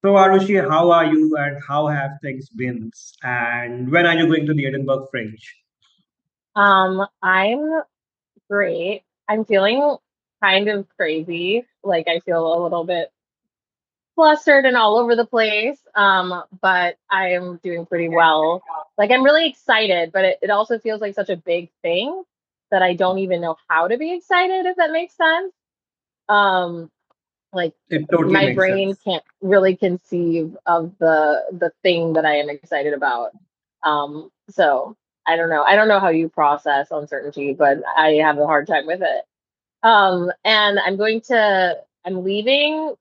So, Arushi, how are you and how have things been? And when are you going to the Edinburgh Fringe? I'm great. I'm feeling kind of crazy. Like I feel a little bit flustered and all over the place. But I am doing pretty well. Like I'm really excited, but it also feels like such a big thing that I don't even know how to be excited, if that makes sense. Um, like It totally my makes brain sense. can't really conceive of the thing that I am excited about. So I don't know. I don't know how you process uncertainty, but I have a hard time with it. And I'm leaving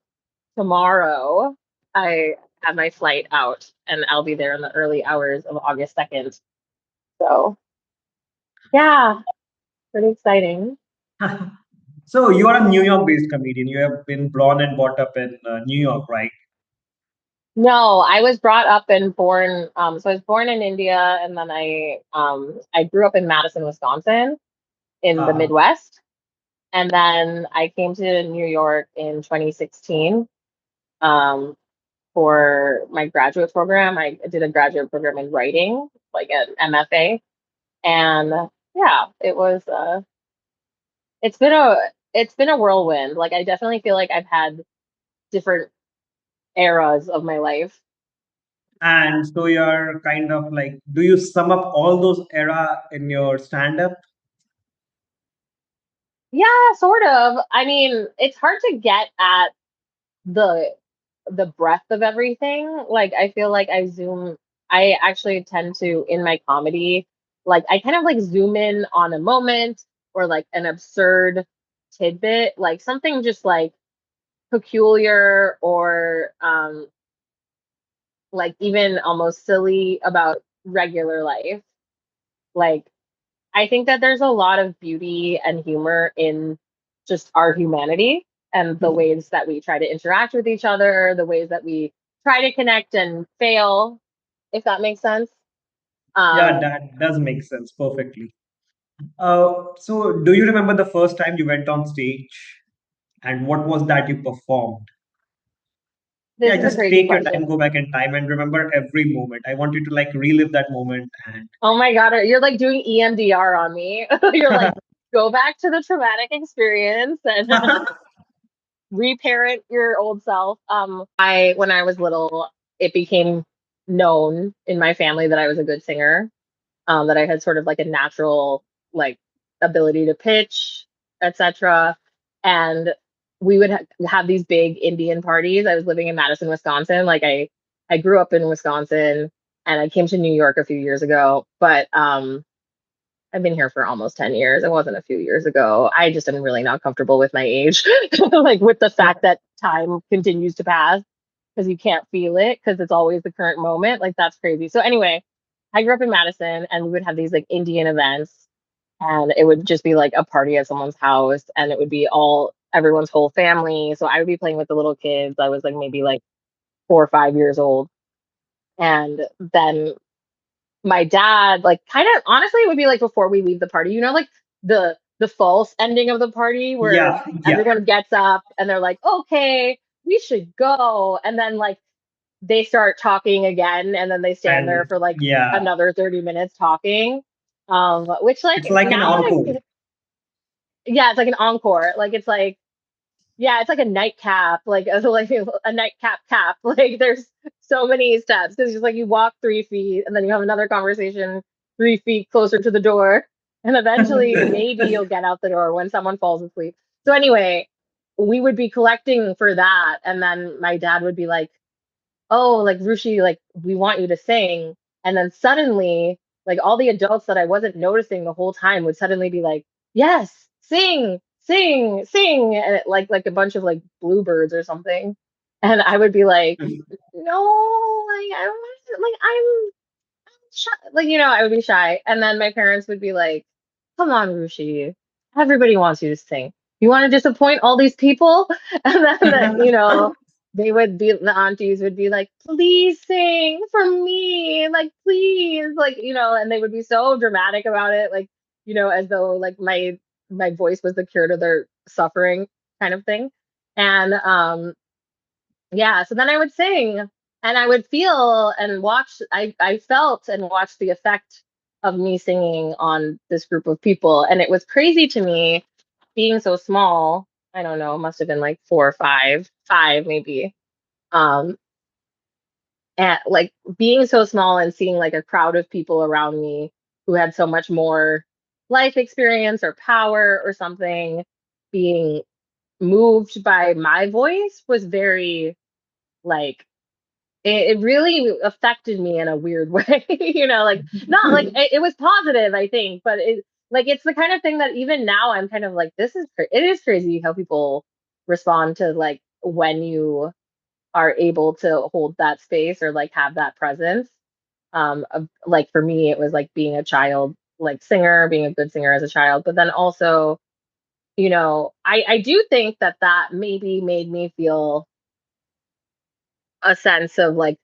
tomorrow. I have my flight out and I'll be there in the early hours of August 2nd. So yeah, pretty exciting. So, you are a New York-based comedian. You have been born and brought up in New York, right? No, I was brought up and born, so I was born in India and then I grew up in Madison, Wisconsin in the Uh, Midwest. And then I came to New York in 2016 um, for my graduate program. I did a graduate program in writing, like an MFA. And yeah, it's been a it's been a whirlwind. Like I definitely feel like I've had different eras of my life. and so you're kind of like, do you sum up all those era in your stand-up? Yeah, sort of. I mean, it's hard to get at the the breadth of everything. Like I feel like I actually tend to in my comedy, like I kind of like zoom in on a moment or like an absurd tidbit, like something just like peculiar or like even almost silly about regular life. Like I think that there's a lot of beauty and humor in just our humanity and the ways that we try to interact with each other, the ways that we try to connect and fail, if that makes sense. Yeah, Um, that does make sense perfectly. So, do you remember the first time you went on stage and what was that you performed? Yeah, this is a just crazy take your time, question. go back in time, and remember every moment. I want you to like relive that moment and Oh my God, you're like doing EMDR on me. You're like, go back to the traumatic experience and reparent your old self. When I was little, it became known in my family that I was a good singer, that I had sort of like a natural like ability to pitch, etc. And we would have these big Indian parties. I was living in Madison, Wisconsin. I grew up in Wisconsin and I came to New York a few years ago, but I've been here for almost 10 years. It wasn't a few years ago. I just am really not comfortable with my age, like with the fact that time continues to pass because you can't feel it because it's always the current moment. Like that's crazy. So anyway, I grew up in Madison and we would have these like Indian events and it would just be like a party at someone's house and it would be all everyone's whole family. So I would be playing with the little kids. I was like maybe like 4 or 5 years old. And then my dad, like kind of honestly, it would be like before we leave the party, like the false ending of the party where yeah, yeah, everyone gets up and they're like, okay, we should go. And then like they start talking again and then they stand there and for like yeah, another 30 minutes talking. Which like it's like an now encore. that yeah, it's like an encore. Like it's like yeah, it's like a nightcap, like like a nightcap cap. Like there's so many steps because it's like you walk 3 feet and then you have another conversation 3 feet closer to the door, and eventually maybe you'll get out the door when someone falls asleep. So anyway, we would be collecting for that, and then my dad would be like, "Oh, like Rushi, like we want you to sing," and then suddenly, like all the adults that I wasn't noticing the whole time would suddenly be like, "Yes, sing, sing, sing," and like a bunch of like bluebirds or something, and I would be like, "No, like I don't want like I'm shy. Like I would be shy," and then my parents would be like, "Come on, Rushi, everybody wants you to sing. You want to disappoint all these people?" And then they would be the aunties would be like, "Please sing for me, like please," like and they would be so dramatic about it, like as though like my voice was the cure to their suffering kind of thing, and yeah, so then I would sing and I would feel and watch, I felt and watched the effect of me singing on this group of people. And it was crazy to me being so small. I don't know, must have been like 4 or 5, five maybe. Um, and like being so small and seeing like a crowd of people around me who had so much more life experience or power or something, being moved by my voice was very like it really affected me in a weird way, like not like it was positive, I think, but it's the kind of thing that even now I'm kind of like, it is crazy how people respond to like when you are able to hold that space or like have that presence. Like for me, it was like being a child, like singer, being a good singer as a child, but then also, I do think that that maybe made me feel a sense of like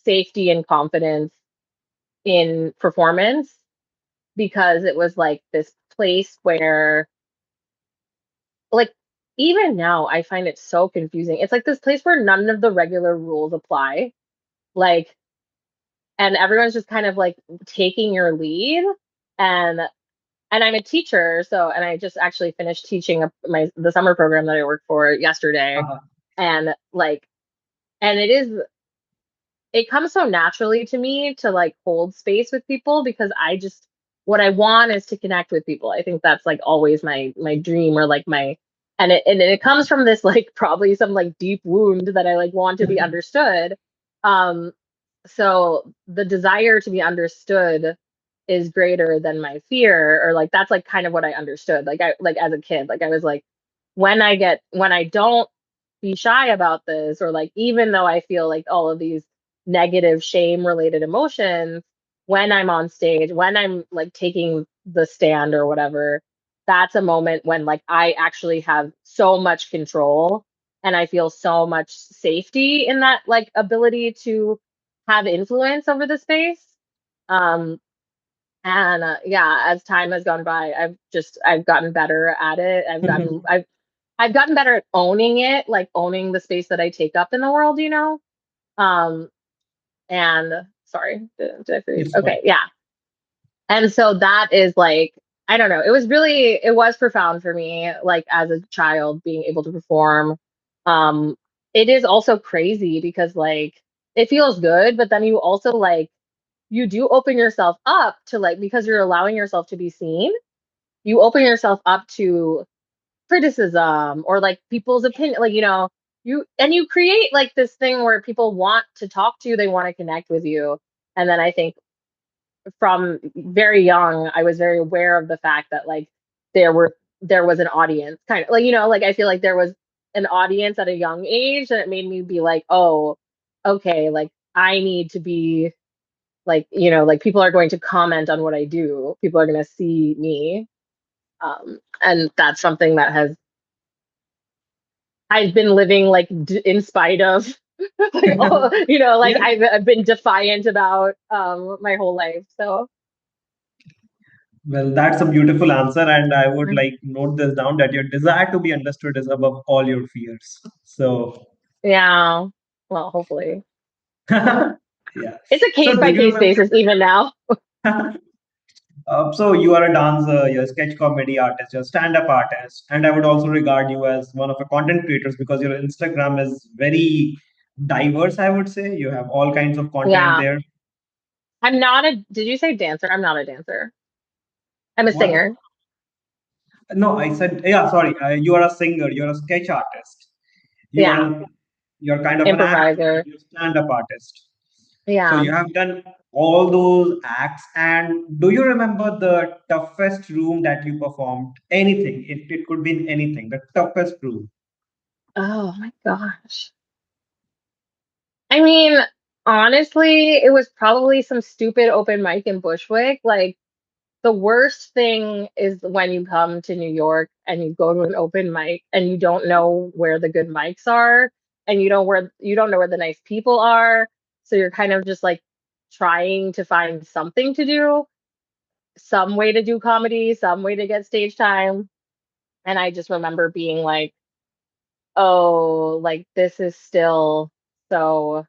safety and confidence in performance because it was like this place where like even now I find it so confusing. It's like this place where none of the regular rules apply. Like and everyone's just kind of like taking your lead and I'm a teacher, so and I just actually finished teaching the summer program that I worked for yesterday, Uh-huh. and like and it comes so naturally to me to like hold space with people because I just what I want is to connect with people. I think that's like always my dream or like my and it comes from this like probably some like deep wound that I like want to be understood. Um so the desire to be understood is greater than my fear or like that's like kind of what I understood. Like I like as a kid, like I was like when I don't be shy about this or like even though I feel like all of these negative shame related emotions when I'm on stage, when I'm like taking the stand or whatever, that's a moment when like I actually have so much control and I feel so much safety in that like ability to have influence over the space. Um and yeah, as time has gone by, I've gotten better at it. I've gotten better at owning it, like owning the space that I take up in the world, Um, and sorry, did I freeze? It's fine. Okay, yeah. And so that is like, I don't know, it was profound for me, like as a child being able to perform. Um, it is also crazy because like it feels good, but then you also like you do open yourself up to like because you're allowing yourself to be seen, you open yourself up to criticism or like people's opinion, like you create like this thing where people want to talk to you, they want to connect with you. And then I think from very young I was very aware of the fact that like there was an audience kind of like like I feel like there was an audience at a young age and it made me be like, oh, okay, like I need to be like like people are going to comment on what I do, people are going to see me. And that's something that has I've been living like in spite of like oh, like Yeah. I've been defiant about my whole life. So Well, that's a beautiful answer, and I would like note this down that your desire to be understood is above all your fears. So, yeah, well, hopefully yeah. it's a So, case do by you case remember? basis even now. So you are a dancer, you're a sketch comedy artist, you're a stand-up artist, and I would also regard you as one of the content creators because your Instagram is very diverse, I would say. You have all kinds of content Yeah, there. I'm not a. Did you say dancer? I'm not a dancer. I'm a What? singer. No, I said, yeah, sorry. You are a singer, you're a sketch artist. You Yeah, are you're kind of an actor, improviser. you're a stand-up artist. So Yeah. you have done all those acts, and do you remember the toughest room that you performed? Anything. It could be in anything. The toughest room. Oh my gosh. I mean, honestly, it was probably some stupid open mic in Bushwick. Like the worst thing is when you come to New York and you go to an open mic and you don't know where the good mics are and you don't know where the nice people are. So you're kind of just like trying to find something to do, some way to do comedy, some way to get stage time. And I just remember being like, oh, like this is still So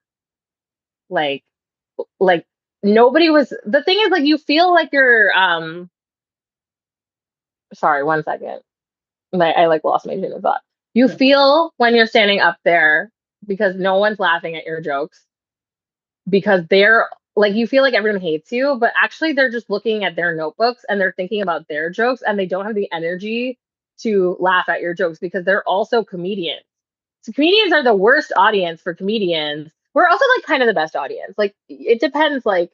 like like nobody was the thing is like you feel like you're sorry, one second. I like lost my train of thought. You Yeah. feel when you're standing up there because no one's laughing at your jokes because they're like you feel like everyone hates you, but actually they're just looking at their notebooks and they're thinking about their jokes and they don't have the energy to laugh at your jokes because they're also comedians. So comedians are the worst audience for comedians. We're also like kind of the best audience. Like it depends like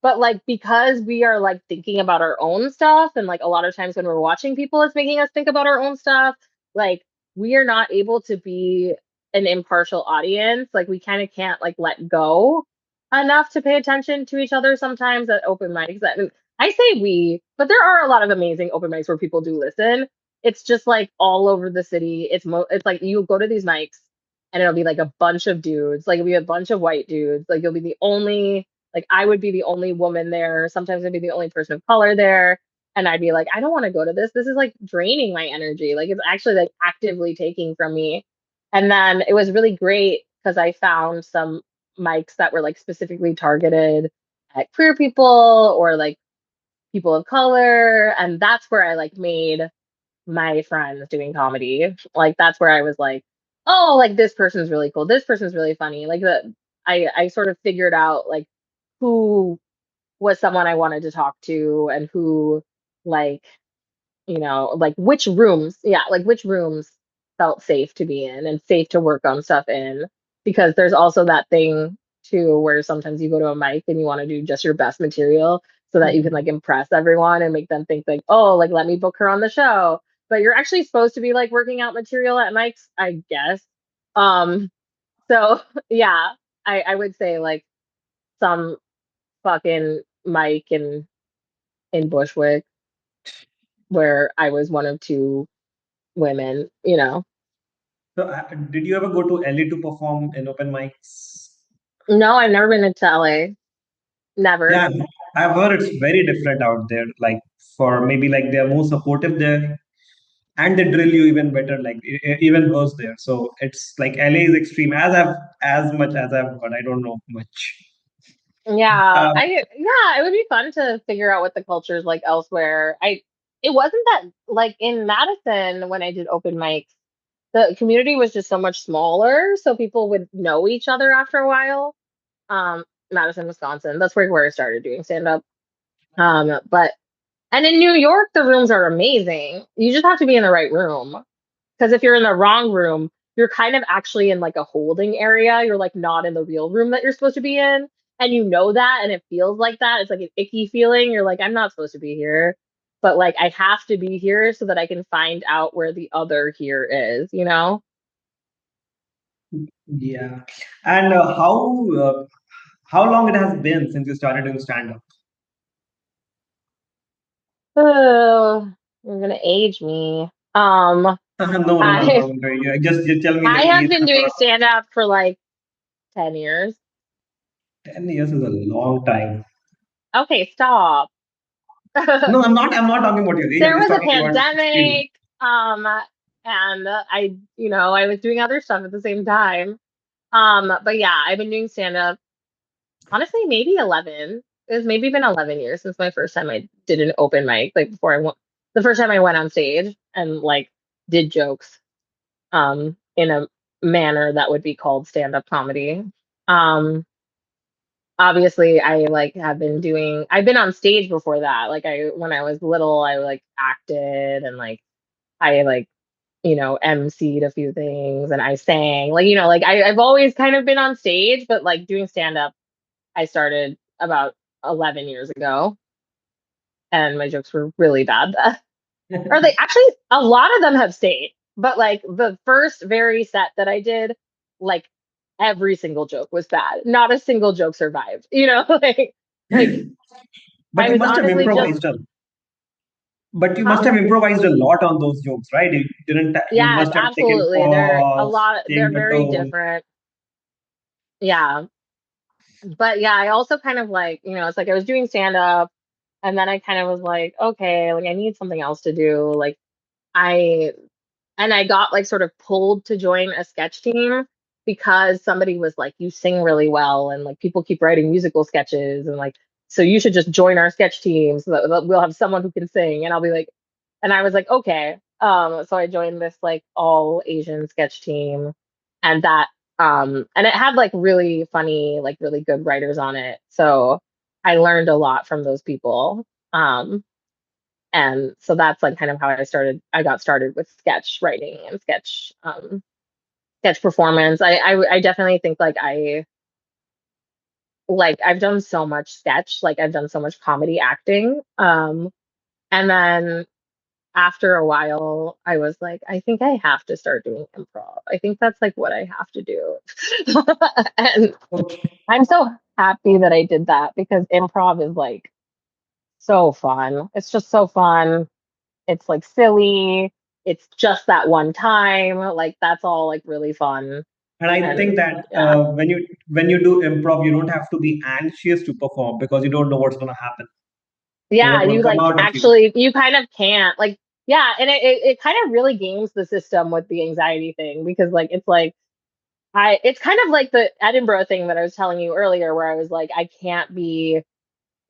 but like because we are like thinking about our own stuff and like a lot of times when we're watching people it's making us think about our own stuff, like we are not able to be an impartial audience. Like we kind of can't like let go enough to pay attention to each other sometimes at open mics. And I say we, but there are a lot of amazing open mics where people do listen. It's just like all over the city. It's like you go to these mics and it'll be like a bunch of dudes. Like it'll be a bunch of white dudes. Like you'll be the only like I would be the only woman there. Sometimes I'd be the only person of color there. And I'd be like, I don't want to go to this. This is like draining my energy. Like it's actually like actively taking from me. And then it was really great because I found some mics that were like specifically targeted at queer people or like people of color. And that's where I like made my friends doing comedy. Like that's where I was like, oh, like this person's really cool. This person's really funny. Like I sort of figured out like who was someone I wanted to talk to and who like, like which rooms, yeah, like which rooms felt safe to be in and safe to work on stuff in. Because there's also that thing too where sometimes you go to a mic and you want to do just your best material so that you can like impress everyone and make them think like, oh, like let me book her on the show. But you're actually supposed to be like working out material at mics, I guess. Um, so yeah, I would say like some fucking Mike in Bushwick where I was one of two women. So, did you ever go to LA to perform in open mics? No, I've never been to LA. Never. Yeah, I've heard it's very different out there. Like, for maybe like they're more supportive there, and they drill you even better, like even worse there. So it's like LA is extreme. As much as I've heard, I don't know much. Yeah, Uh, it would be fun to figure out what the culture is like elsewhere. It wasn't that like in Madison when I did open mics, the community was just so much smaller, so people would know each other after a while. Madison, Wisconsin. That's where I started doing stand up. But and in New York, the rooms are amazing. You just have to be in the right room. Because if you're in the wrong room, you're kind of actually in like a holding area. You're like not in the real room that you're supposed to be in. And you know that, and it feels like that. It's like an icky feeling. You're like, I'm not supposed to be here. But like, I have to be here so that I can find out where the other here is? yeah, and how long it has been since you started doing stand up? Oh, you're gonna age me. No, no, no, I don't worry. You tell me the I have age been number. doing stand up for like 10 years. 10 years is a long time. Okay, stop. No, I'm not talking about your age. I'm There just was a talking about skill. pandemic, and I was doing other stuff at the same time. But yeah, I've been doing stand up honestly maybe 11. It was maybe been 11 years since my first time I did an open mic, like before I went the first time I went on stage and like did jokes in a manner that would be called stand up comedy. Um Obviously I like I've been on stage before that. Like I when I was little I like acted and like I like emceed a few things and I sang. Like, like I've always kind of been on stage, but like doing stand up, I started about 11 years ago and my jokes were really bad. Or they actually, a lot of them have stayed, but like the first very set that I did, like every single joke was bad. Not a single joke survived, like But I you was must have honestly just, improvised a But you huh? must have improvised a lot on those jokes, right? You didn't. You Yes, must have taken absolutely. pause, They're changed the very tone. different. Yeah. But yeah, I also kind of like, it's like I was doing stand up and then I kind of was like, okay, like I need something else to do. Like I and I got like sort of pulled to join a sketch team because somebody was like, you sing really well, and like people keep writing musical sketches, and like, so you should just join our sketch team so that we'll have someone who can sing. And I'll be like, and I was like, okay. So I joined this like all Asian sketch team, and and it had like really funny, like really good writers on it. So I learned a lot from those people. And so that's like kind of how I got started with sketch writing and sketch performance. I definitely think like I've done so much sketch, like I've done so much comedy acting. And then after a while, I was like, I think I have to start doing improv. I think that's like what I have to do. And Okay. I'm so happy that I did that because improv is like so fun. It's just so fun. It's like silly. It's just that one time. Like that's all like really fun. And I think And that yeah. when you do improv, you don't have to be anxious to perform because you don't know what's going to happen or Yeah, what will you come like out of you. actually you kind of can't like yeah, and it kind of really games the system with the anxiety thing because like it's like it's kind of like the Edinburgh thing that I was telling you earlier where I was like I can't be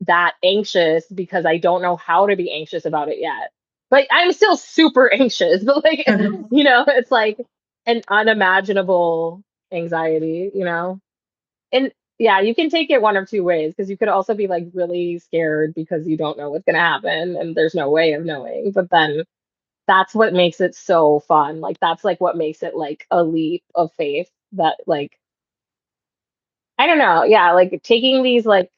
that anxious because I don't know how to be anxious about it yet. But I'm still super anxious, but like it's like an unimaginable anxiety, And yeah, you can take it one of two ways because you could also be like really scared because you don't know what's going to happen and there's no way of knowing. But then that's what makes it so fun. Like that's like what makes it like a leap of faith that like I don't know. Yeah, like taking these like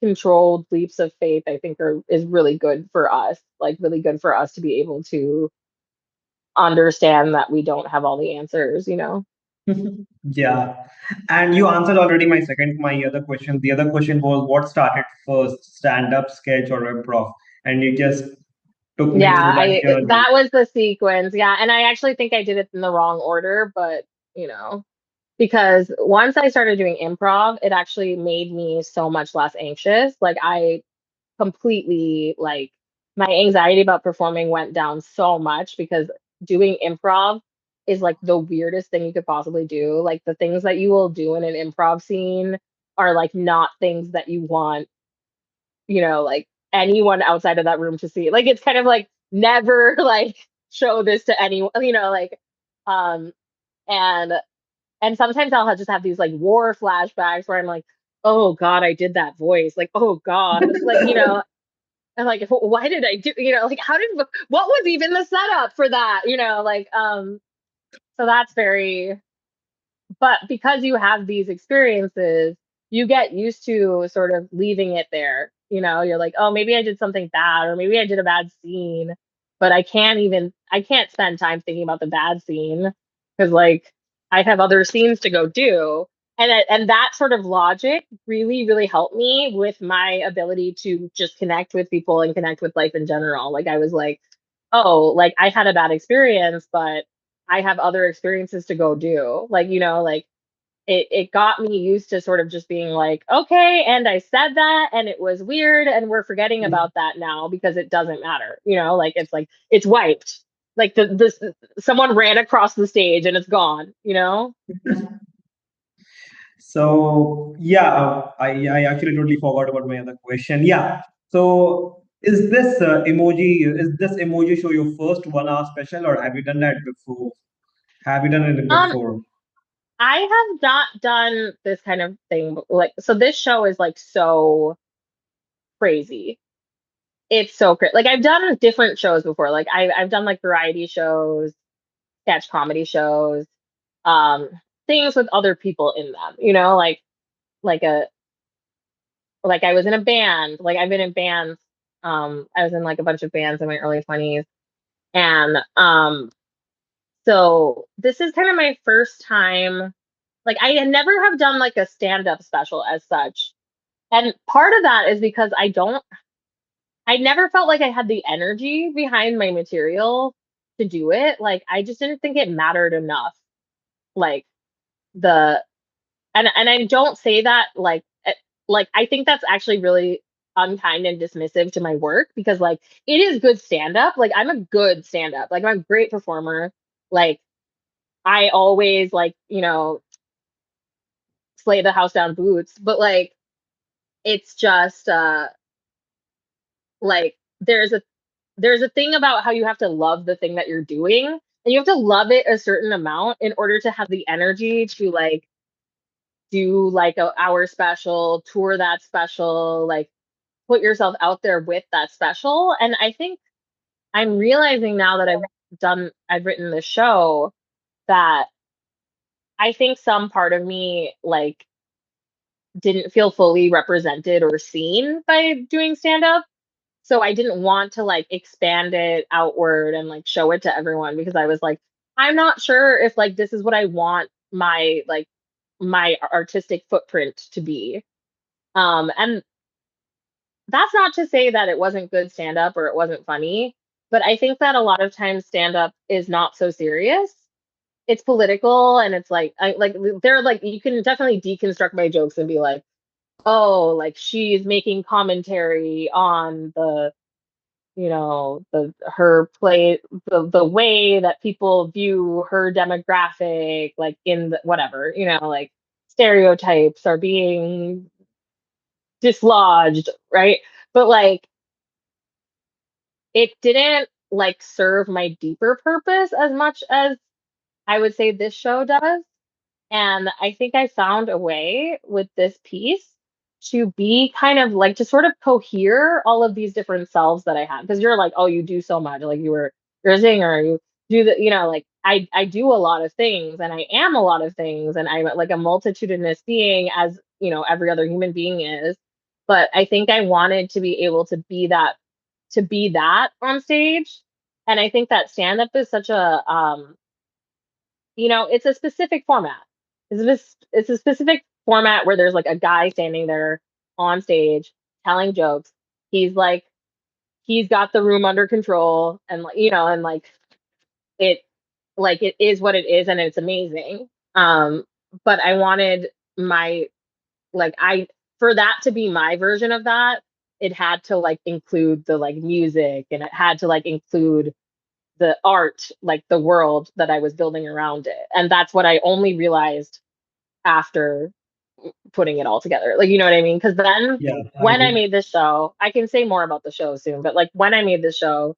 controlled leaps of faith I think is really good for us. Like really good for us to be able to understand that we don't have all the answers. Yeah. And you answered already my other question. The other question was what started first, stand-up, sketch, or improv? And you just took me Yeah, through that I journey. that was the sequence. Yeah, and I actually think I did it in the wrong order, but you know, because once I started doing improv, it actually made me so much less anxious. Like I completely like my anxiety about performing went down so much because doing improv is like the weirdest thing you could possibly do. Like the things that you will do in an improv scene are like not things that you want like anyone outside of that room to see. Like it's kind of like never like show this to anyone, like um and sometimes I'll just have these like war flashbacks where I'm like, oh God, I did that voice. Like, oh God. Like, and like why did I do, like what was even the setup for that? Like so that's very but because you have these experiences, you get used to sort of leaving it there. You're like, oh, maybe I did something bad, or maybe I did a bad scene, but I can't spend time thinking about the bad scene because like I have other scenes to go do. And that sort of logic really, really helped me with my ability to just connect with people and connect with life in general. Like I was like, oh, like I had a bad experience, but I have other experiences to go do. Like, like it got me used to sort of just being like, okay, and I said that and it was weird and we're forgetting about that now because it doesn't matter. Like it's wiped. Like this someone ran across the stage and it's gone. So yeah, I actually totally forgot about my other question. Yeah. So is this emoji show your first 1 hour special, or have you done that before? Have you done it Um, before? I have not done this kind of thing like so this show is like so crazy. It's so crazy. Like I've done different shows before. Like I've done like variety shows, sketch comedy shows, um, things with other people in them, like a like I was in a band, like I've been in bands. I was in like a bunch of bands in my early 20s. And so this is kind of my first time. Like I had never have done like a stand-up special as such. And part of that is because I never felt like I had the energy behind my material to do it. Like I just didn't think it mattered enough. Like the and I don't say that like I think that's actually really unkind and dismissive to my work because like it is good stand up. Like I'm a good stand up. Like I'm a great performer. Like I always like, slay the house down boots, but like it's just like there's a thing about how you have to love the thing that you're doing, and you have to love it a certain amount in order to have the energy to like do like a hour special, tour that special, like put yourself out there with that special. And I think I'm realizing now that I've written the show that I think some part of me like didn't feel fully represented or seen by doing stand up. So I didn't want to like expand it outward and like show it to everyone because I was like, I'm not sure if like this is what I want my artistic footprint to be. And that's not to say that it wasn't good stand up or it wasn't funny, but I think that a lot of times stand up is not so serious. It's political and it's like I like they're like you can definitely deconstruct my jokes and be like, oh, like she's making commentary on the the her play the way that people view her demographic like in the, whatever, like stereotypes are being dislodged, right? But like it didn't like serve my deeper purpose as much as I would say this show does. And I think I found a way with this piece to be kind of like to sort of cohere all of these different selves that I had. Because you're like, oh, you do so much. Like you're a singer, you do the, like I do a lot of things and I am a lot of things and I'm like a multitudinous being as, every other human being is. But I think I wanted to be able to be that on stage. And I think that stand up is such a it's a specific format. It's a specific format where there's like a guy standing there on stage telling jokes. He's like he's got the room under control and like and it it is what it is and it's amazing. But I wanted my I for that to be my version of that, it had to like include the like music and it had to like include the art, like the world that I was building around it. And that's what I only realized after putting it all together. Like, you know what I mean? Because then Yeah, I when I do. made this show, I can say more about the show soon, but like when I made this show,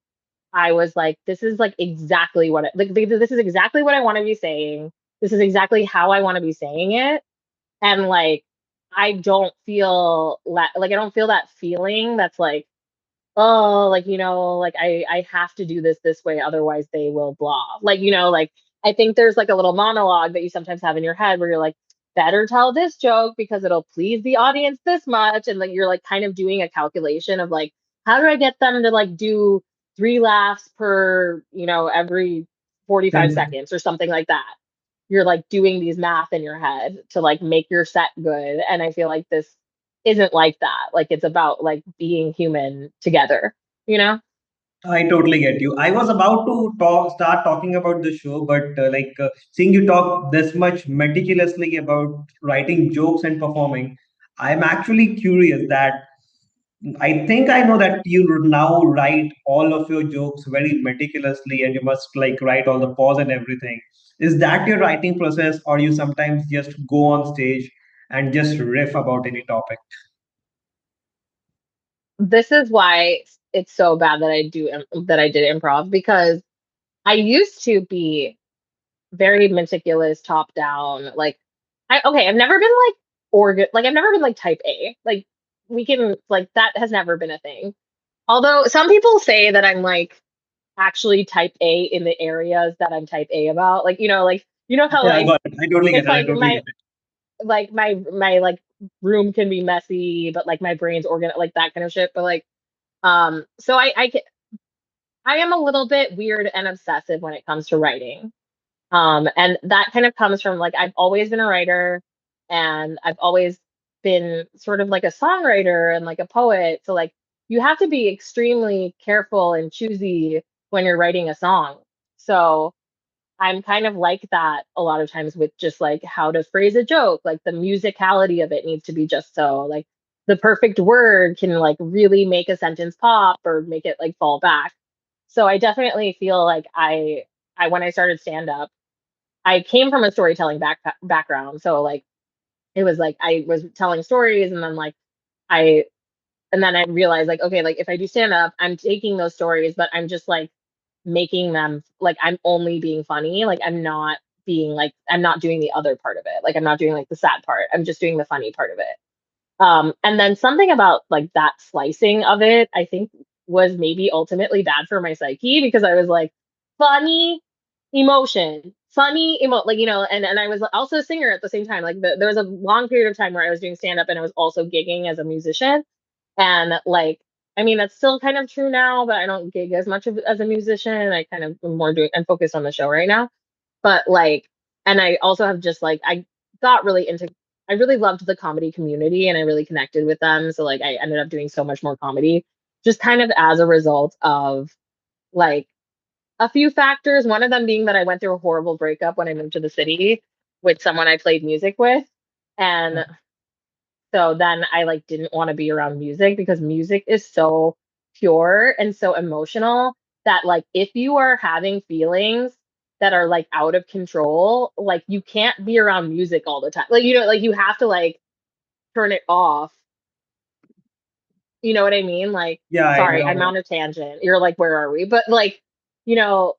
I was like, this is like exactly what this is exactly what I want to be saying. This is exactly how I want to be saying it. And like, I don't feel like I don't feel that feeling that's like, oh, like, like I have to do this way, otherwise they will blah. Like, like I think there's like a little monologue that you sometimes have in your head where you're like, better tell this joke because it'll please the audience this much. And like you're like kind of doing a calculation of like, how do I get them to like do 3 laughs per, every 45 10 seconds or something like that. You're like doing these math in your head to like make your set good. And I feel like this isn't like that. Like it's about like being human together, you know? I totally get you. I was about to start talking about the show, but seeing you talk this much meticulously about writing jokes and performing, I'm actually curious that I think I know that you now write all of your jokes very meticulously and you must like write all the pause and everything. Is that your writing process, or you sometimes just go on stage and just riff about any topic? This is why it's so bad that that I did improv because I used to be very meticulous, top down. Like I've never been like I've never been like type A. Like we can like that has never been a thing. Although some people say that I'm like actually type A in the areas that I'm type A about. Like, how Yeah, I like got it. I totally get it's it. I like totally get it. my like room can be messy, but like my brain's like that kind of shit. But like so I am a little bit weird and obsessive when it comes to writing. And that kind of comes from like I've always been a writer and I've always been sort of like a songwriter and like a poet. So like you have to be extremely careful and choosy when you're writing a song. So I'm kind of like that a lot of times with just like how to phrase a joke, like the musicality of it needs to be just so like the perfect word can like really make a sentence pop or make it like fall back. So I definitely feel like I when I started stand up, I came from a storytelling background. So like it was like I was telling stories, and then like I and then I realized like, okay, like if I do stand up, I'm taking those stories, but I'm just like making them like I'm only being funny. Like I'm not being like I'm not doing the other part of it. Like I'm not doing like the sad part. I'm just doing the funny part of it. And then something about like that slicing of it, I think was maybe ultimately bad for my psyche because I was like, funny emotion, funny like, and I was also a singer at the same time. Like there was a long period of time where I was doing stand up and I was also gigging as a musician. And like, I mean, that's still kind of true now, but I don't gig as much as a musician. I kind of am more doing and focused on the show right now. But like, and I also have just like, I got really into, I really loved the comedy community and I really connected with them. So like, I ended up doing so much more comedy just kind of as a result of like a few factors. One of them being that I went through a horrible breakup when I moved to the city with someone I played music with. And so then I like didn't want to be around music because music is so pure and so emotional that like if you are having feelings that are like out of control, like you can't be around music all the time. Like like you have to like turn it off. You know what I mean? Like Yeah, I sorry, I'm know. on a tangent. You're like where are we? But like, you know,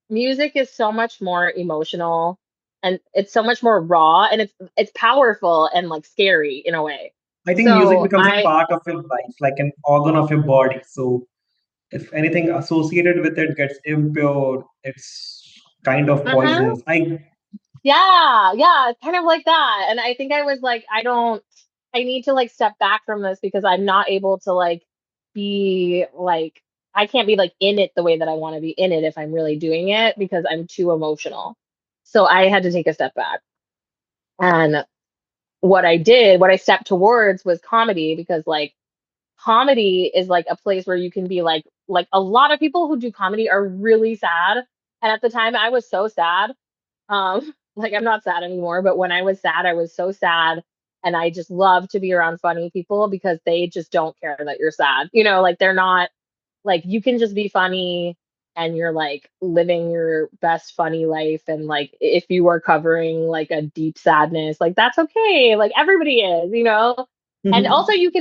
music is so much more emotional and it's so much more raw and it's powerful and like scary in a way. I think music So becomes a I part of your life, like an organ of your body. So if anything associated with it gets impure, it's kind of mhm. poisonous. I Yeah, yeah, it's kind of like that. And I think I was like, I need to like step back from this because I'm not able to like be like, I can't be like in it the way that I want to be in it if I'm really doing it because I'm too emotional. So I had to take a step back. And what I did, what I stepped towards was comedy because like comedy is like a place where you can be like a lot of people who do comedy are really sad. And at the time I was so sad. Like I'm not sad anymore, but when I was sad, I was so sad. And I just love to be around funny people because they just don't care that you're sad. Like they're not like you can just be funny and you're like living your best funny life. And like if you are covering like a deep sadness, like that's okay. Like everybody is. And also you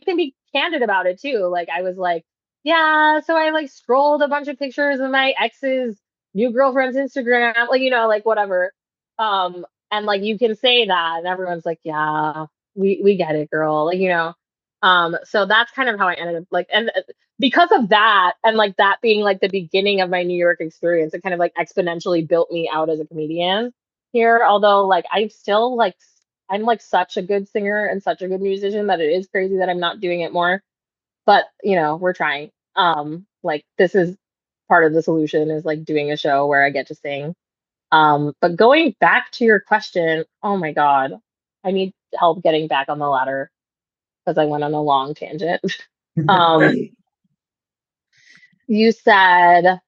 can be candid about it too. Like I was like, yeah, so I like scrolled a bunch of pictures of my ex's new girlfriend's Instagram, like like whatever. And like you can say that and everyone's like, yeah, we get it, girl. So that's kind of how I ended up like and because of that and like that being like the beginning of my New York experience, it kind of like exponentially built me out as a comedian here. Although like I'm like such a good singer and such a good musician that it is crazy that I'm not doing it more. But we're trying. Like this is part of the solution is like doing a show where I get to sing. But going back to your question, oh my God, I need help getting back on the ladder because I went on a long tangent. Um, you said,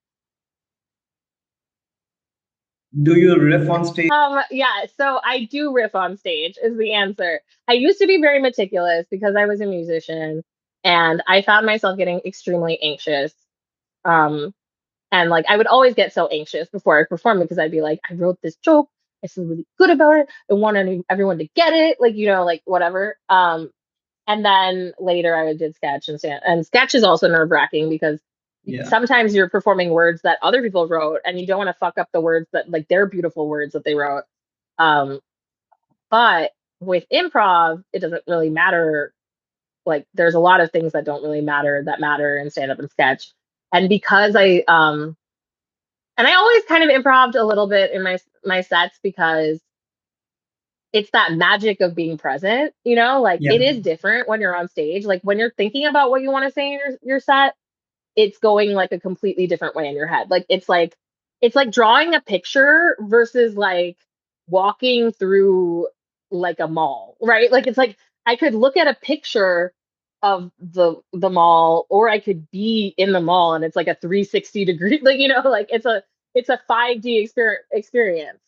do you riff on stage? yeah, so I do riff on stage is the answer. I used to be very meticulous because I was a musician and I found myself getting extremely anxious. Um, and like I would always get so anxious before I performed because I'd be like, I wrote this joke, I feel really good about it, I want everyone to get it, like like whatever. And then later I did sketch and sketch is also nerve wracking because Yeah. sometimes you're performing words that other people wrote and you don't want to fuck up the words that like they're beautiful words that they wrote. Um, but with improv, it doesn't really matter. Like there's a lot of things that don't really matter that matter in stand up and sketch. And because I always kind of improved a little bit in my sets because it's that magic of being present, like Yeah. it is different when you're on stage. Like when you're thinking about what you want to say in your set, it's going like a completely different way in your head. Like it's like drawing a picture versus like walking through like a mall, right? Like it's like I could look at a picture of the mall or I could be in the mall and it's like a 360 degree like like it's a 5D experience.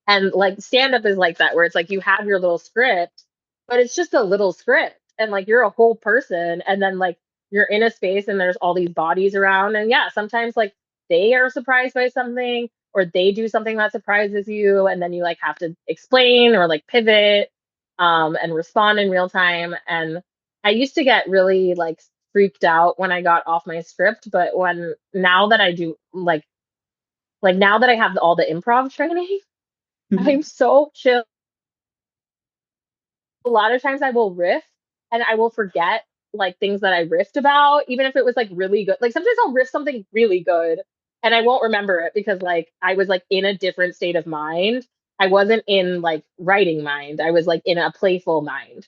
And like stand up is like that where it's like you have your little script, but it's just a little script and like you're a whole person and then like you're in a space and there's all these bodies around and yeah sometimes like they are surprised by something or they do something that surprises you and then you like have to explain or like pivot and respond in real time. And I used to get really like freaked out when I got off my script, but when now that I do like now that I have all the improv training, I'm so chill. A lot of times I will riff and I will forget like things that I riffed about, even if it was like really good. Like sometimes I'll riff something really good and I won't remember it because like I was like in a different state of mind. I wasn't in like writing mind. I was like in a playful mind.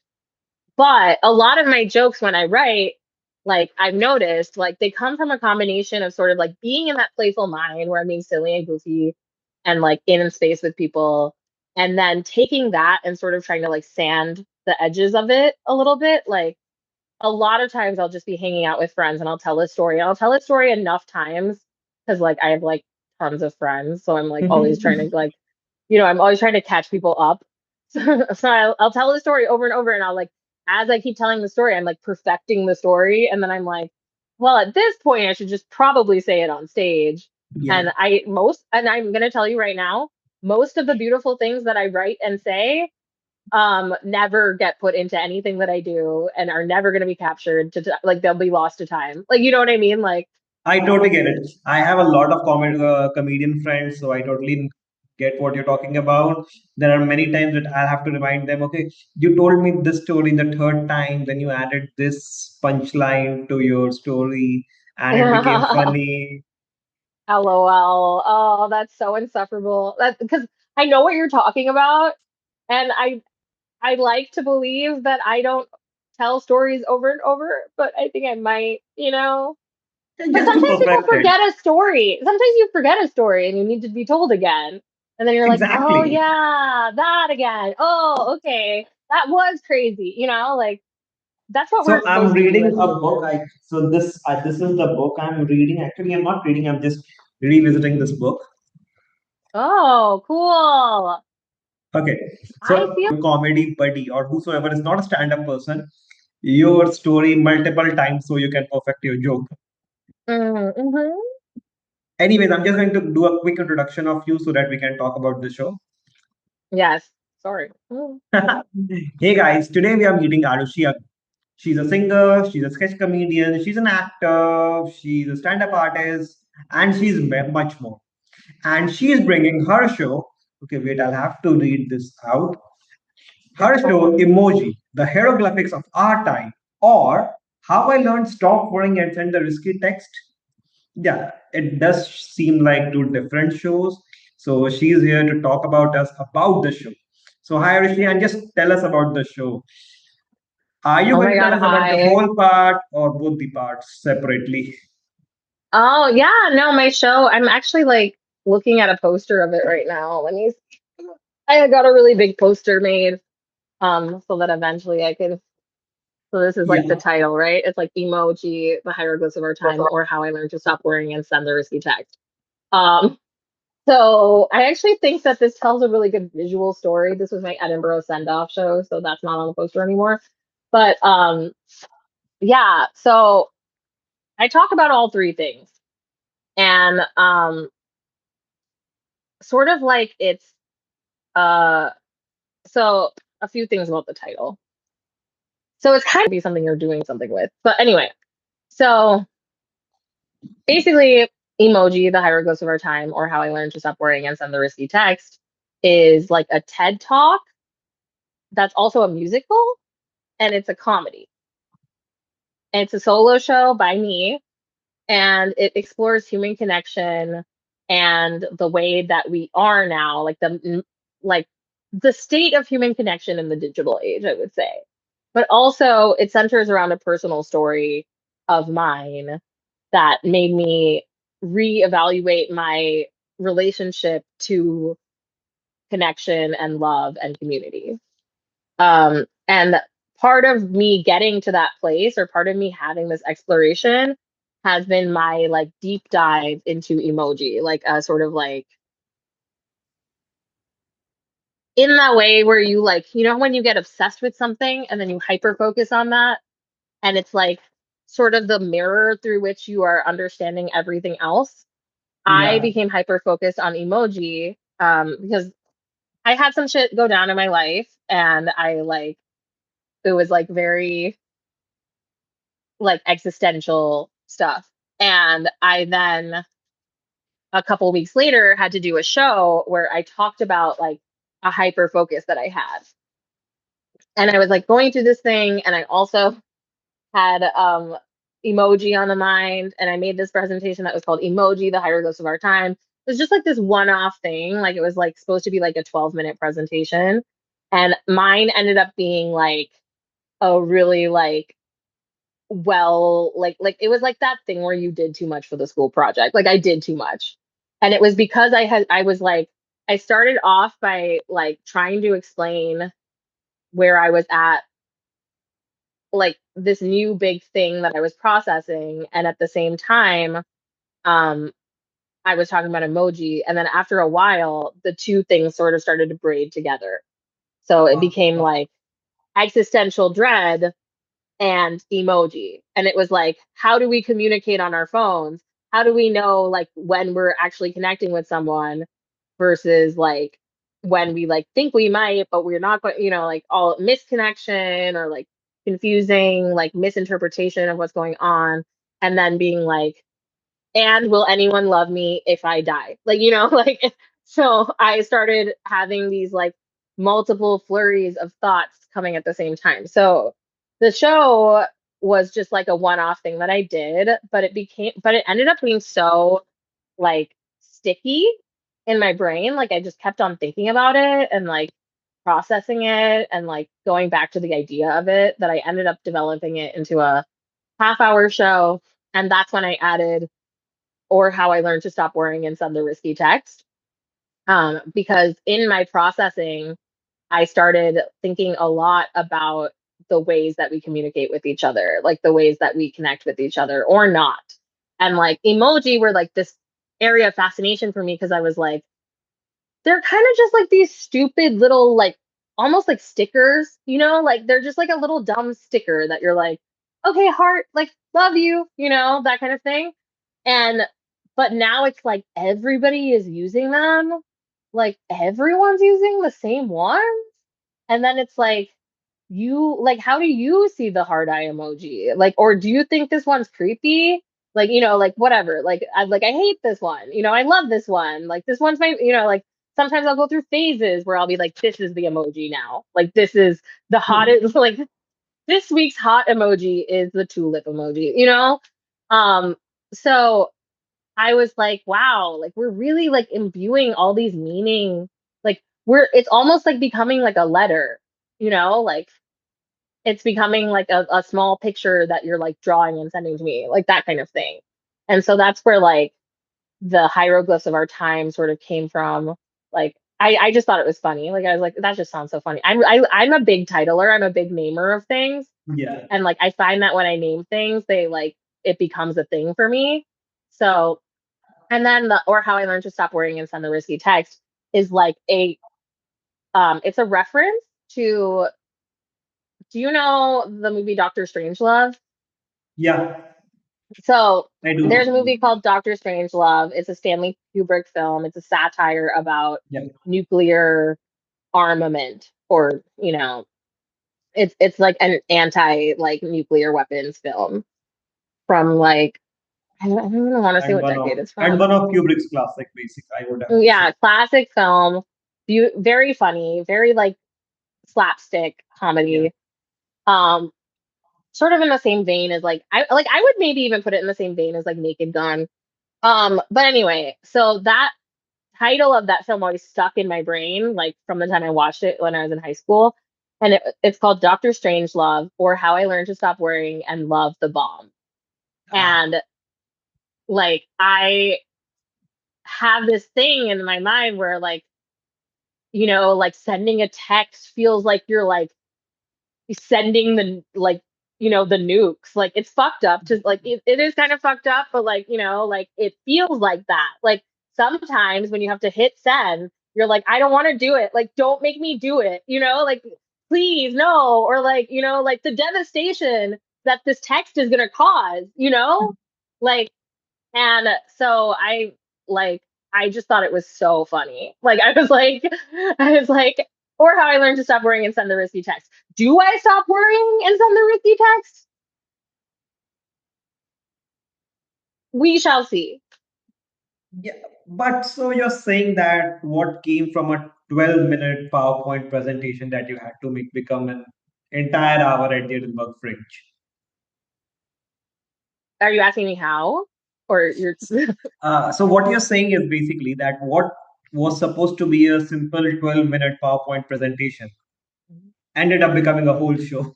But a lot of my jokes when I write, like I've noticed, like they come from a combination of sort of like being in that playful mind where I'm being silly and goofy and like in space with people, and then taking that and sort of trying to like sand the edges of it a little bit. Like a lot of times I'll just be hanging out with friends and I'll tell a story. And I'll tell a story enough times because like I have like tons of friends. So I'm like always trying to like, I'm always trying to catch people up. So I'll tell the story over and over and I'll like, as I keep telling the story, I'm like perfecting the story. And then I'm like, well, at this point, I should just probably say it on stage. Yeah. And I'm going to tell you right now, most of the beautiful things that I write and say never get put into anything that I do and are never going to be captured like they'll be lost to time. Like, you know what I mean? Like, I totally get it. I have a lot of comedian friends, so I totally get what you're talking about. There are many times that I have to remind them, okay, you told me this story the third time, then you added this punchline to your story, and it became funny. LOL. Oh, that's so insufferable. That's because I know what you're talking about, and I like to believe that I don't tell stories over and over, but I think I might. And But just to sometimes people perfect it. forget a story. Sometimes you forget a story and you need to be told again. And then you're like, oh Exactly. yeah, that again. Oh, okay. That was crazy. Like that's what So we're I'm supposed to do reading as a book. humans. This is the book I'm reading. Actually, I'm not reading. I'm just revisiting this book. Oh, cool. Okay, I so feel comedy buddy or whosoever is not a stand-up person, your story multiple times so you can perfect your joke. mm-hmm. Anyways, I'm just going to do a quick introduction of you so that we can talk about the show. Yes. Sorry. Mm. Hey guys, today we are meeting Aarushi Agni. She's a singer, she's a sketch comedian, she's an actor, she's a stand-up artist, and she's much more. And she is bringing her show. Okay, wait, I'll have to read this out. Her show, Emoji, the hieroglyphics of our time, or How I Learned Stop Worrying and Send the Risky Text. Yeah, it does seem like two different shows. So she's here to talk about us about the show. So hi Rishi, and just tell us about the show. Are you Oh going my to tell God. us about the Hi. whole part or both the parts separately? Oh yeah. No, my show. I'm actually like looking at a poster of it right now. I got a really big poster made so that eventually I could. So this is like the Yeah. title, right? It's like Emoji, the Hieroglyphs of Our Time, or How I Learned to Stop Worrying and Send the Risky Text. Um, so I actually think that this tells a really good visual story. This was my Edinburgh send-off show, so that's not on the poster anymore. But yeah, so I talk about all three things. And sort of like it's uh so a few things about the title. So it's kind of be something you're doing something with. But anyway, so basically, Emoji, the hieroglyphs of our time, or how I learned to stop worrying and send the risky text, is like a TED talk that's also a musical and it's a comedy. And it's a solo show by me and it explores human connection and the way that we are now, like the state of human connection in the digital age, I would say. But also it centers around a personal story of mine that made me reevaluate my relationship to connection and love and community. And part of me getting to that place, or part of me having this exploration, has been my like deep dive into emoji, like a sort of like in that way where you like, when you get obsessed with something and then you hyper focus on that, and it's like sort of the mirror through which you are understanding everything else. I Yeah. became hyper focused on emoji because I had some shit go down in my life, and it was like very like existential stuff. And I then a couple weeks later had to do a show where I talked about like a hyper focus that I had. And I was like going through this thing, and I also had emoji on the mind, and I made this presentation that was called EMOJI, the Hieroglyphs of Our Time. It was just like this one-off thing. Like it was like supposed to be like a 12-minute presentation. And mine ended up being like a really like like it was like that thing where you did too much for the school project. Like I did too much. And it was because I was like I started off by like trying to explain where I was at, like this new big thing that I was processing, and at the same time um I was talking about emoji, and then after a while the two things sort of started to braid together. So it became like existential dread and emoji. And it was like, how do we communicate on our phones? How do we know like when we're actually connecting with someone versus like when we like think we might, but we're not, like all misconnection or like confusing, like misinterpretation of what's going on. And then being like, and will anyone love me if I die? Like, like, so I started having these like multiple flurries of thoughts coming at the same time. So the show was just like a one-off thing that I did, but it ended up being so like sticky in my brain. Like I just kept on thinking about it and like processing it and like going back to the idea of it, that I ended up developing it into a half-hour show. And that's when I added or how I learned to stop worrying and send the risky text. Because in my processing, I started thinking a lot about the ways that we communicate with each other, like the ways that we connect with each other or not. And like emoji were like this area of fascination for me because I was like, they're kind of just like these stupid little, like almost like stickers, like they're just like a little dumb sticker that you're like, okay, heart, like love you, that kind of thing. And but now it's like everybody is using them. Like everyone's using the same ones. And then it's like, how do you see the heart eye emoji? Like, or do you think this one's creepy? Like, like whatever. I hate this one. I love this one. Like this one's my, like sometimes I'll go through phases where I'll be like, this is the emoji now. Like this is the hottest, like this week's hot emoji is the tulip emoji. Um, so I was like, wow, like we're really like imbuing all these meaning. Like it's almost like becoming like a letter, like it's becoming like a small picture that you're like drawing and sending to me, like that kind of thing. And so that's where like the hieroglyphs of our time sort of came from. Like I just thought it was funny. Like I was like, that just sounds so funny. I'm a big titler. I'm a big namer of things. Yeah. And like I find that when I name things, they like it becomes a thing for me. So and then the or how I learned to stop worrying and send the risky text is like it's a reference to, do you know the movie Doctor Strangelove? Yeah, So I do there's a know. movie called Doctor Strangelove. It's a Stanley Kubrick film. It's a satire about Yeah. nuclear armament, or it's like an anti like nuclear weapons film from like I don't even want to say And what one of decade it's and from. one of Kubrick's classic, basic, I would have to say. Yeah, classic film. Very funny, very like slapstick Yeah. comedy. Um, Sort of in the same vein as I would maybe even put it in the same vein as like Naked Gun. But anyway, so that title of that film always stuck in my brain, like from the time I watched it when I was in high school. And it's called Doctor Strangelove, or How I Learned to Stop Worrying and Love the Bomb. Ah, And like I have this thing in my mind where like, like sending a text feels like you're like sending the like the nukes. Like it's fucked up, just like it is kind of fucked up, but like like it feels like that. Like sometimes when you have to hit send, you're like, I don't want to do it, like don't make me do it, like please no, or like like the devastation that this text is going to cause, like. And so I like I just thought it was so funny. Like I was like, or how I learned to stop worrying and send the risky text. Do I stop worrying and send the risky text? We shall see. Yeah, but so you're saying that what came from a 12-minute PowerPoint presentation that you had to make become an entire hour at the Edinburgh Fringe. Are you asking me how? Or you're So what you're saying is basically that what was supposed to be a simple 12-minute PowerPoint presentation ended up becoming a whole show.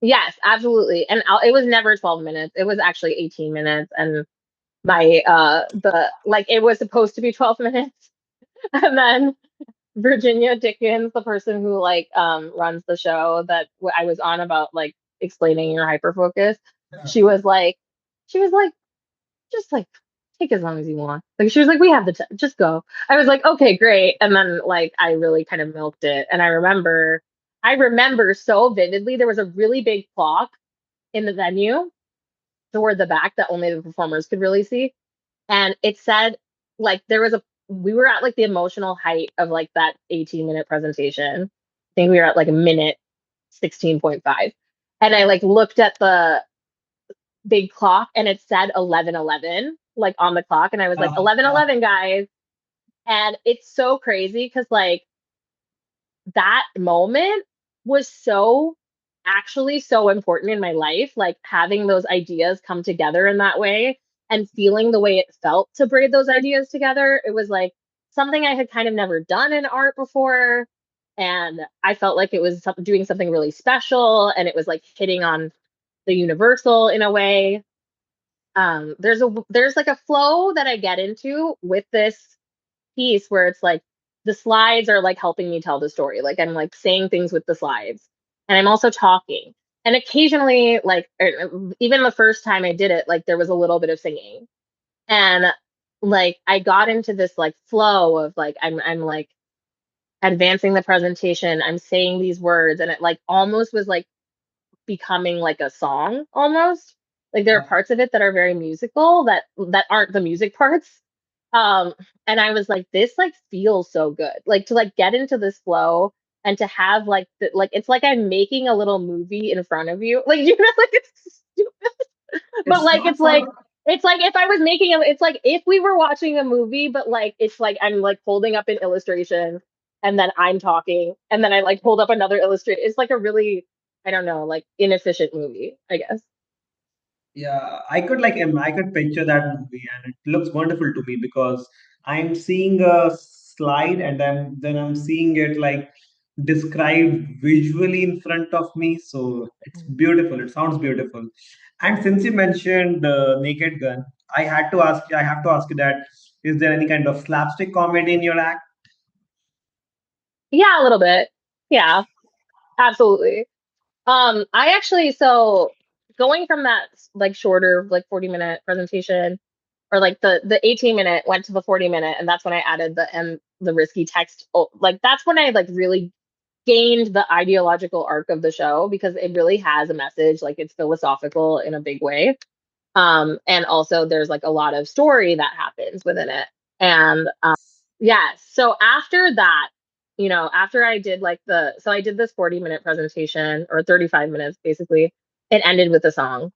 Yes, absolutely. And it was never 12 minutes. It was actually 18 minutes. And my the like it was supposed to be 12 minutes. And then Virginia Dickens, the person who like runs the show that I was on about like explaining your hyperfocus, she was like she was like just like take as long as you want. Like she was like we have the just go. I was like okay, great. And then like I really kind of milked it. And I remember so vividly there was a really big clock in the venue toward the back that only the performers could really see. And it said like there was a we were at like the emotional height of like that 18-minute presentation. I think we were at like a minute 16.5. And I like looked at the big clock and it said 11:11 like on the clock and I was like Uh, 11:11 guys. And it's so crazy cuz like that moment was so actually so important in my life, like having those ideas come together in that way and feeling the way it felt to braid those ideas together. It was like something I had kind of never done in art before. And I felt like it was doing something really special and it was like hitting on the universal in a way. There's like a flow that I get into with this piece where it's like the slides are like helping me tell the story. Like I'm like saying things with the slides and I'm also talking. And occasionally, like even the first time I did it, like there was a little bit of singing. And like I got into this like flow of like I'm like advancing the presentation, I'm saying these words, and it like almost was like becoming like a song almost. Like there are parts of it that are very musical that aren't the music parts. Um, and I was like, this like feels so good. Like to like get into this flow and to have like like it's like I'm making a little movie in front of you. Like you know, like it's stupid. But it's like not sort of it's like if I was making a it's like if we were watching a movie, but like it's like I'm like holding up an illustration and then I'm talking and then I like hold up another illustration. It's like a really I don't know, like inefficient movie, I guess. Yeah, I could picture that movie and it looks wonderful to me because I'm seeing a slide and then I'm seeing it like described visually in front of me. So it's beautiful. It sounds beautiful. And since you mentioned Naked Gun, I have to ask you that is there any kind of slapstick comedy in your act? Yeah, a little bit. Yeah, absolutely. I actually so going from that like shorter like 40-minute presentation or like the 18-minute went to the 40-minute and that's when I added the risky text. Oh, like that's when I like really gained the ideological arc of the show because it really has a message, like it's philosophical in a big way. And also there's like a lot of story that happens within it. And yeah, so after that, you know, after I did like so I did this 40-minute presentation or 35 minutes basically. It ended with a song.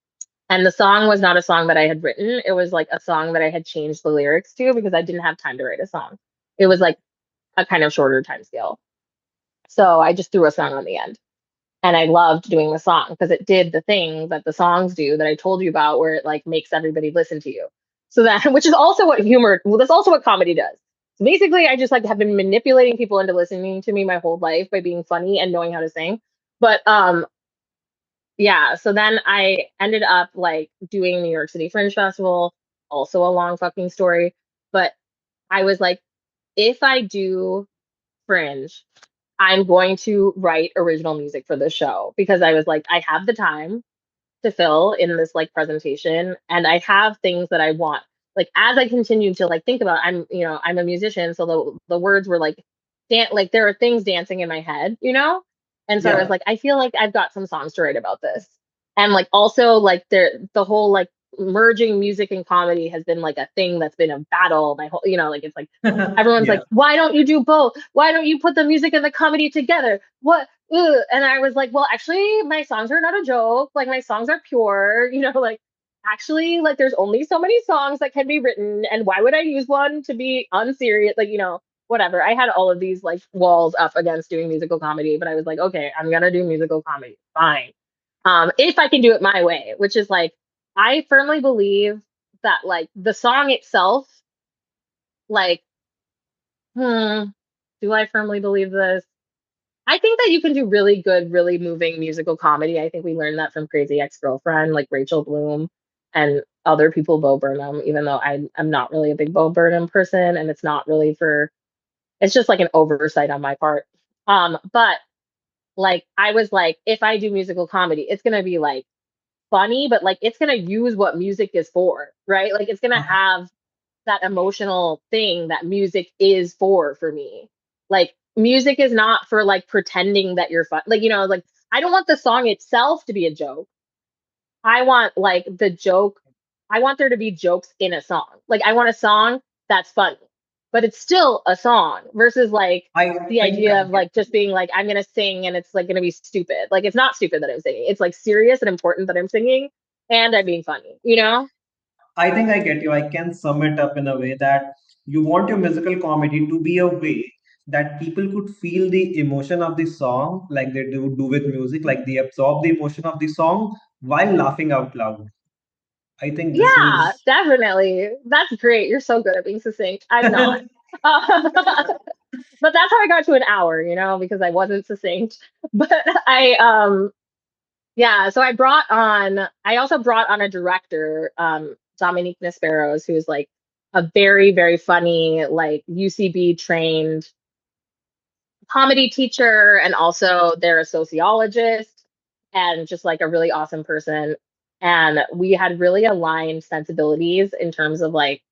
And the song was not a song that I had written. It was like a song that I had changed the lyrics to because I didn't have time to write a song. It was like a kind of shorter time scale. So I just threw a song on the end. And I loved doing the song because it did the thing that the songs do that I told you about, where it like makes everybody listen to you. So that, which is also what humor, well, that's also what comedy does. So basically, I just like have been manipulating people into listening to me my whole life by being funny and knowing how to sing. But yeah. So then I ended up like doing New York City Fringe Festival, also a long fucking story. But I was like, if I do Fringe, I'm going to write original music for the show because I was like, I have the time to fill in this like presentation and I have things that I want. Like as I continued to like think about, I'm a musician, so the words were like like there are things dancing in my head, you know? And so I was Yeah. like, I feel like I've got some songs to write about this. And like also like the whole like merging music and comedy has been like a thing that's been a battle my whole, like it's like everyone's Yeah. like, why don't you do both? Why don't you put the music and the comedy together? What? Ugh. And I was like, well, actually, my songs are not a joke. Like my songs are pure, like actually, like there's only so many songs that can be written, and why would I use one to be unserious? Like, whatever. I had all of these like walls up against doing musical comedy, but I was like, okay, I'm gonna do musical comedy. Fine. If I can do it my way, which is like, I firmly believe that like the song itself, like, do I firmly believe this? I think that you can do really good, really moving musical comedy. I think we learned that from Crazy Ex-Girlfriend, like Rachel Bloom and other people, Bo Burnham, even though I'm not really a big Bo Burnham person, and it's not really it's just like an oversight on my part. But like I was like, if I do musical comedy, it's gonna be like funny, but like it's gonna use what music is for, right? Like it's gonna have that emotional thing that music is for me. Like music is not for like pretending that you're fun. Like, like I don't want the song itself to be a joke. I want like the joke. I want there to be jokes in a song. Like I want a song that's funny, but it's still a song versus like I the think I idea of get like just being like, I'm going to sing and it's like going to be stupid. Like it's not stupid that I'm singing. It's like serious and important that I'm singing and I'm being funny, you know? I think I get you. I can sum it up in a way that you want your musical comedy to be a way that people could feel the emotion of the song like they do with music, like they absorb the emotion of the song while laughing out loud. I think this Yeah, is definitely. That's great. You're so good at being succinct. I'm not. But that's how I got to an hour, because I wasn't succinct. But yeah, so I also brought on a director, Dominique Nesperos, who's like a very, very funny, like UCB trained comedy teacher, and also they're a sociologist and just like a really awesome person. And we had really aligned sensibilities in terms of like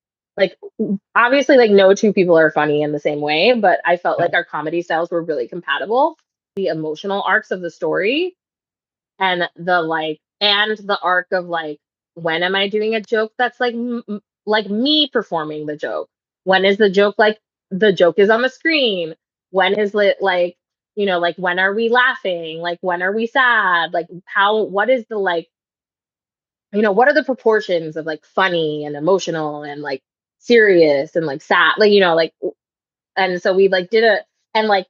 obviously like no two people are funny in the same way, but I felt like our comedy styles were really compatible. The emotional arcs of the story and the arc of like, when am I doing a joke that's like like me performing the joke? When is the joke like the joke is on the screen? When is it like, like when are we laughing? Like when are we sad? Like what is the like, what are the proportions of like funny and emotional and like serious and like sad? Like, and so we like did a and like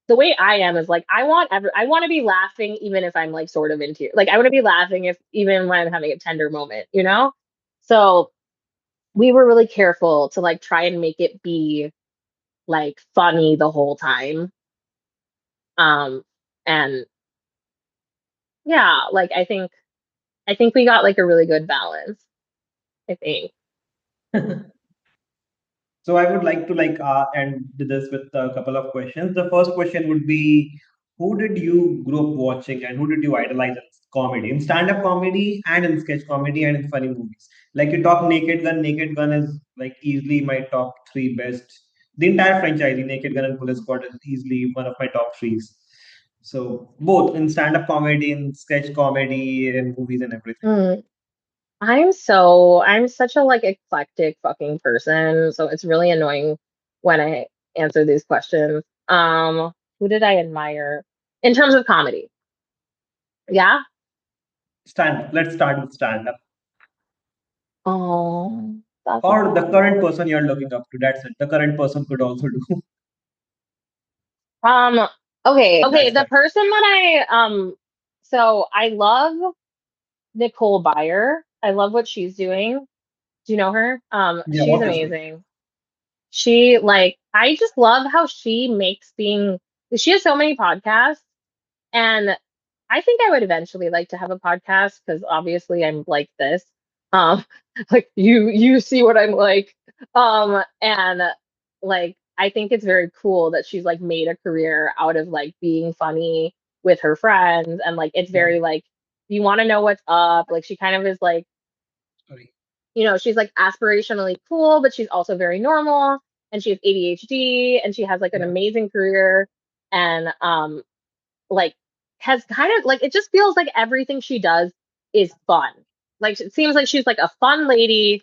the way I am is like I want to be laughing even if I'm like sort of into like I want to be laughing if even when I'm having a tender moment. So we were really careful to like try and make it be like funny the whole time. Um and yeah, like I think we got like a really good balance, I think. so I would like to end this with a couple of questions. The first question would be, who did you grow up watching and who did you idolize in comedy, in stand-up comedy and in sketch comedy and in funny movies? Like you talk Naked Gun. Naked Gun is like easily my top three best. The entire franchise, Naked Gun and Police Squad, is easily one of my top threes. So both in stand-up comedy, in sketch comedy, in movies and everything. Mm. I'm such a like eclectic fucking person, so it's really annoying when I answer these questions. Who did I admire in terms of comedy? Yeah. Stand. Let's start with stand-up. Oh, that's a Or the hard current one. person you're looking up to. That's it. The current person could also do. Um, okay, That's the fine. person that so I love Nicole Byer. I love what she's doing. Do you know her? Yeah, She's obviously. amazing. She like I just love how she makes being she has so many podcasts. And I think I would eventually like to have a podcast because obviously I'm like this. Um, like you see what I'm like. And like I think it's very cool that she's like made a career out of like being funny with her friends, and like it's Yeah. very like you want to know what's up. Like she kind of is like, Sorry. she's like aspirationally cool, but she's also very normal, and she has ADHD, and she has like an Yeah. amazing career, and like has kind of like it just feels like everything she does is fun. like it seems like she's like a fun lady,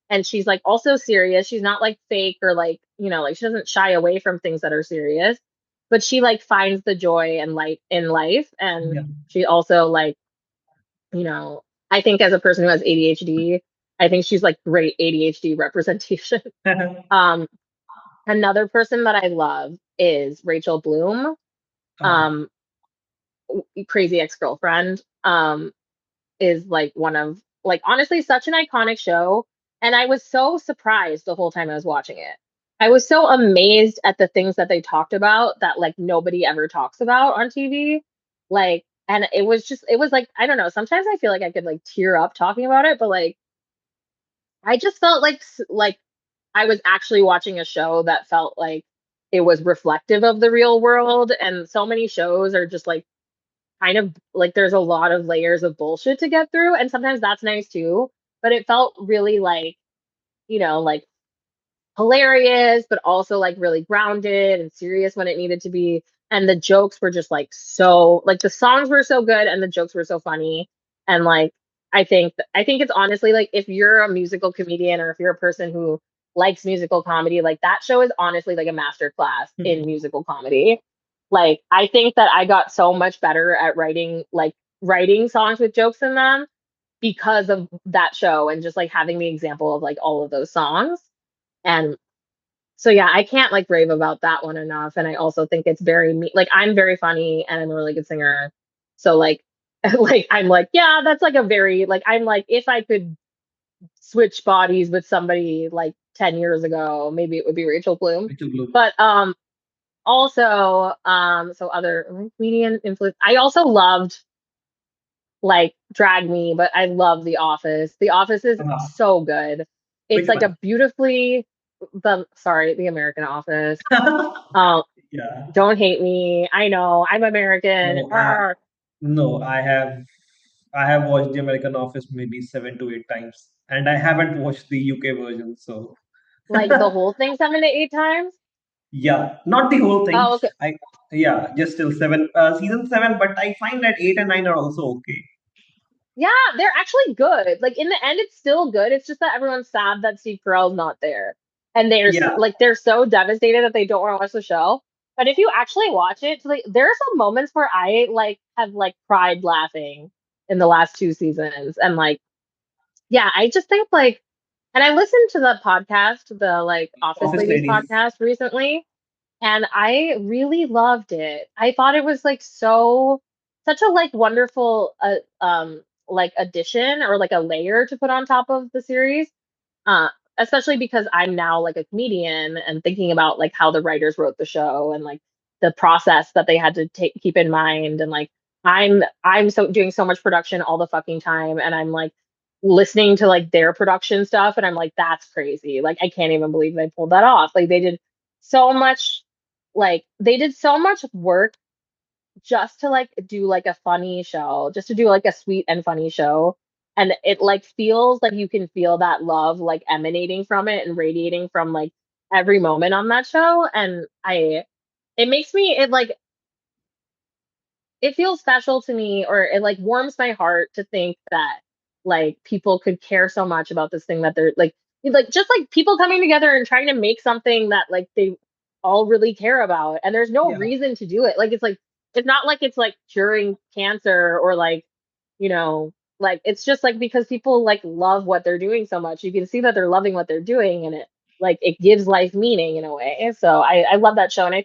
and she's like also serious. She's not like fake or like, like she doesn't shy away from things that are serious, but she like finds the joy and light in life. And Yeah. she also like, you know, I think as a person who has ADHD, I think she's like great ADHD representation. um Another person that I love is Rachel Bloom, Uh, um Crazy Ex-Girlfriend. Is like one of like honestly such an iconic show, and I was so surprised the whole time I was watching it. I was so amazed at the things that they talked about that like nobody ever talks about on TV. Like, and it was like, I don't know, sometimes I feel like I could like tear up talking about it, but like I just felt like I was actually watching a show that felt like it was reflective of the real world. And so many shows are just like kind of like there's a lot of layers of bullshit to get through, and sometimes that's nice too, but it felt really like, like hilarious, but also like really grounded and serious when it needed to be. And the jokes were just like so like the songs were so good and the jokes were so funny. And like I think it's honestly like if you're a musical comedian or if you're a person who likes musical comedy, like that show is honestly like a master class in musical comedy. Like I think that I got so much better at writing songs with jokes in them because of that show and just like having the example of like all of those songs. And so yeah, I can't like rave about that one enough. And I also think it's very like I'm very funny and I'm a really good singer. So like like I'm like, yeah, that's like a very like I'm like if I could switch bodies with somebody like 10 years ago, maybe it would be Rachel Bloom. Rachel Bloom. But also so other comedian influence. I also loved like Drag Me, but I love The Office. The Office is Uh, so good. It's Which like one? a beautifully the American Office. Um, Yeah. don't hate me. I know I'm American. No, Arr. no, I have watched the American Office maybe 7 to 8 times, and I haven't watched the UK version. So Like the whole thing 7 to 8 times. yeah, not the whole thing. Oh, okay. I Yeah, just till season seven. But I find that eight and nine are also okay. Yeah, they're actually good. Like in the end, it's still good. It's just that everyone's sad that Steve Carell's not there, and Yeah, they're so devastated that they don't want to watch the show. But if you actually watch it, like there are some moments where I like have like cried laughing in the last two seasons, and like yeah, I just think like, and I listened to the podcast, the like Office Office Ladies Ladies. podcast recently, and I really loved it. I thought it was like such a like wonderful like addition or like a layer to put on top of the series. Uh Especially because I'm now like a comedian and thinking about like how the writers wrote the show and like the process that they had to take keep in mind. And like I'm so doing so much production all the fucking time, and I'm like listening to like their production stuff, and I'm like that's crazy. Like I can't even believe they pulled that off. Like so much they did so much work just to like do like a funny show, just to do like a sweet and funny show. And it like feels like you can feel that love like emanating from it and radiating from like every moment on that show. And it makes me, it feels special to me, or it like warms my heart to think that like people could care so much about this thing that they're like just like people coming together and trying to make something that like they all really care about, and there's no Yeah, reason to do it. Like it's not like it's like curing cancer or like you know it's just like because people like love what they're doing so much, you can see that they're loving what they're doing, and it gives life meaning in a way. So I love that show, and I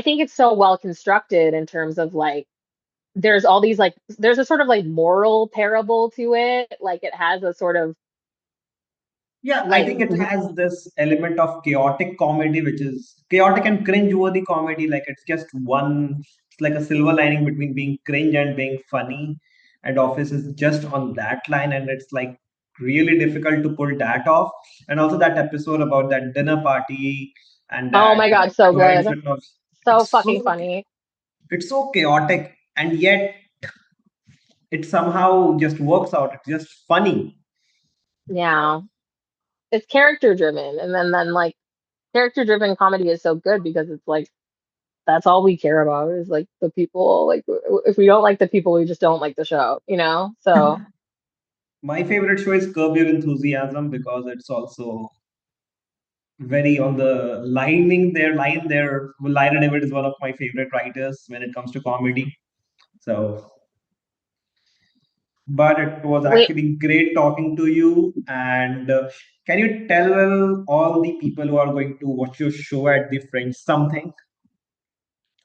think it's so well constructed in terms of like there's all these like there's a sort of like moral parable to it. Like it has a sort of yeah. I like think it has this element of chaotic comedy, which is chaotic and cringe-worthy comedy. Like it's just one. It's like a silver lining between being cringe and being funny. And Office is just on that line, and it's like really difficult to pull that off. And also that episode about that dinner party and oh that my god, so good, coincidence of so it's fucking so funny. it's so chaotic, and yet it somehow just works out. It's just funny. Yeah, it's character driven, and then like character driven comedy is so good because it's like that's all we care about is like the people. Like if we don't like the people, we just don't like the show, you know. So My favorite show is Curb Your Enthusiasm because it's also very on the line there. Lyra David is one of my favorite writers when it comes to comedy. So, but it was Wait, actually great talking to you. And can you tell all the people who are going to watch your show at the Fringe something,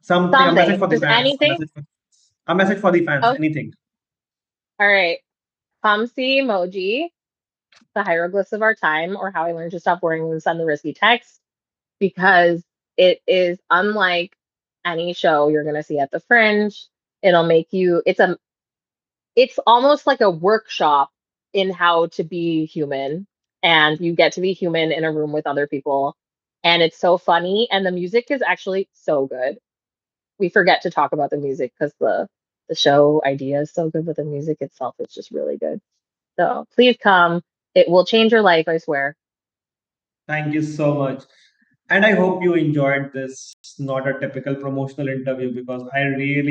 a message something, for the just fans, anything? a message for the fans, Oh, anything. all right. Come see Emoji, the hieroglyphs of our time, or how I learned to stop worrying and send the risky text, because it is unlike any show you're gonna see at the Fringe. It'll make you, it's almost like a workshop in how to be human, and you get to be human in a room with other people, and it's so funny, and the music is actually so good. We forget to talk about the music because the show idea is so good, but the music itself is just really good. So please come. It will change your life, I swear. Thank you so much. And I hope you enjoyed this, not a typical promotional interview, because I really